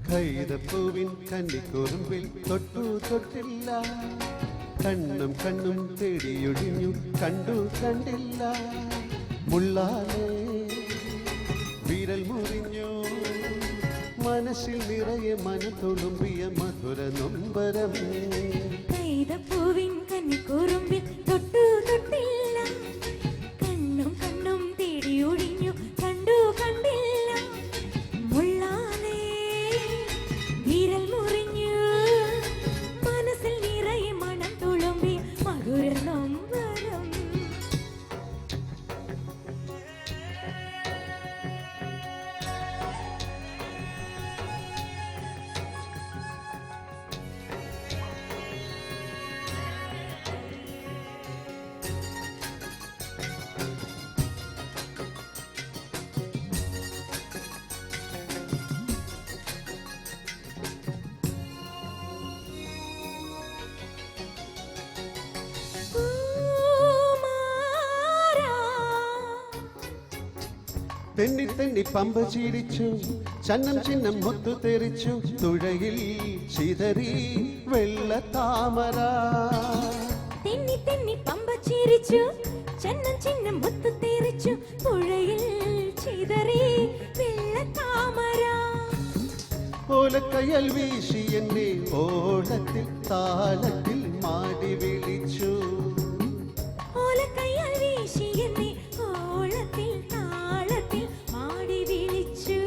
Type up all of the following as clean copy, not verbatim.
കൈതപ്പൂവിൻ കന്നിക്കുറുമ്പിൽ തൊട്ടു തൊട്ടില്ല, കണ്ണും കണ്ണും തേടിയൊഴിഞ്ഞു കണ്ടു കണ്ടില്ല. മുള്ളാലെ വിരൽ മുറിഞ്ഞു, മനസ്സിൽ നിറയെ മനത്തൊളുമ്പിയ മധുര നൊമ്പരം. കൈതപ്പൂവിൻ കന്നിക്കുറുമ്പിൽ തൊട്ടു തൊട്ടില്ല, കണ്ണും കണ്ണും തേടിയൊഴിഞ്ഞു കണ്ടു കണ്ടില്ല. മുള്ളാലെ വിരൽ മുറിഞ്ഞു, മനസ്സിൽ നിറയെ മനം തുളുമ്പിയ മധുര നൊമ്പരം. തെന്നി തെന്നി പമ്പ ചിരിച്ചു, ചന്നം ചിഹ്നം മുത്തു തെറിച്ചു, തുഴയിൽ ചിതറി വെള്ള താമര. തെന്നി തെന്നി പമ്പ ചിരിച്ചു, ചന്നം ചിഹ്നം മുത്തു തെറിച്ചു, തുഴയിൽ ചിതറി വെള്ള താമര. ഓലക്കയൽ വീശി എന്നെ ഓളത്തിൽ താളത്തിൽ മാടി വിളിച്ചു. ഓലക്കയ്യാൽ വീശി എന്നെ ഓളത്തിൽ താളത്തിൽ മാടി വിളിച്ചു.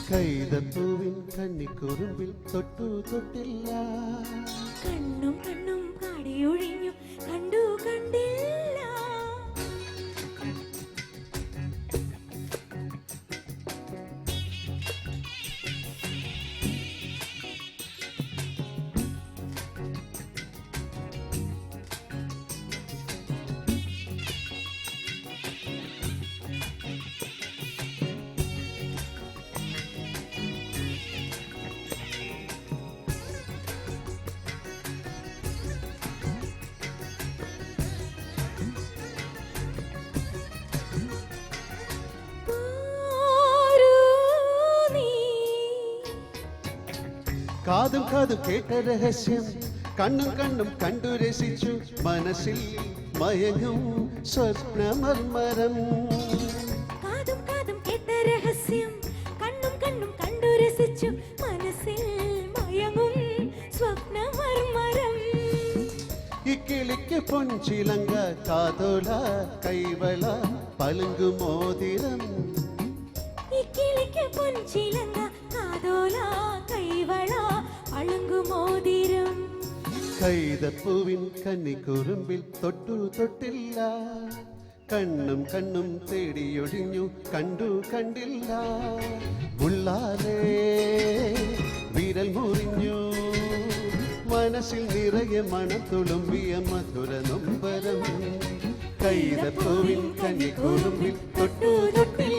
കൈതപ്പൂവിൻ കന്നിക്കുറുമ്പിൽ തൊട്ടു തൊട്ടില്ല, കണ്ണും കണ്ണും കാടിയൊഴിഞ്ഞു കണ്ടു കണ്ടില്ല. കാതും കാതും കേട്ട രഹസ്യം, കണ്ണും കണ്ണും കണ്ടു രസിച്ചു, മനസ്സിൽ മയങ്ങും സ്വപ്നമർമരം. കാതും കാതും കേട്ട രഹസ്യം, കണ്ണും കണ്ണും കണ്ടു രസിച്ചു, മനസ്സിൽ മയങ്ങും സ്വപ്നമർമരം. ഇക്കിളിക്ക് പൊൻചിലങ്ക കാതോല കൈവള പലുങ്കുമോതിരം. ഇക്കിളിക്ക് പൊൻചിലങ്ക കാതോല കൈവള പളുങ്കുമോതിരം. കൈതപ്പൂവിൻ കന്നിക്കുറുമ്പിൽ തൊട്ടു തൊട്ടില്ല, കണ്ണും കണ്ണും തേടിയൊഴിഞ്ഞു കണ്ടു കണ്ടില്ല. മുള്ളാലെ വിരൽ മുറിഞ്ഞു, മനസ്സിൽ നിറയെ മണത്തുളുമ്പിയ മധുര നൊമ്പരം. കൈതപ്പൂവിൻ കന്നിക്കുറുമ്പിൽ തൊട്ടു തൊട്ടില്ല.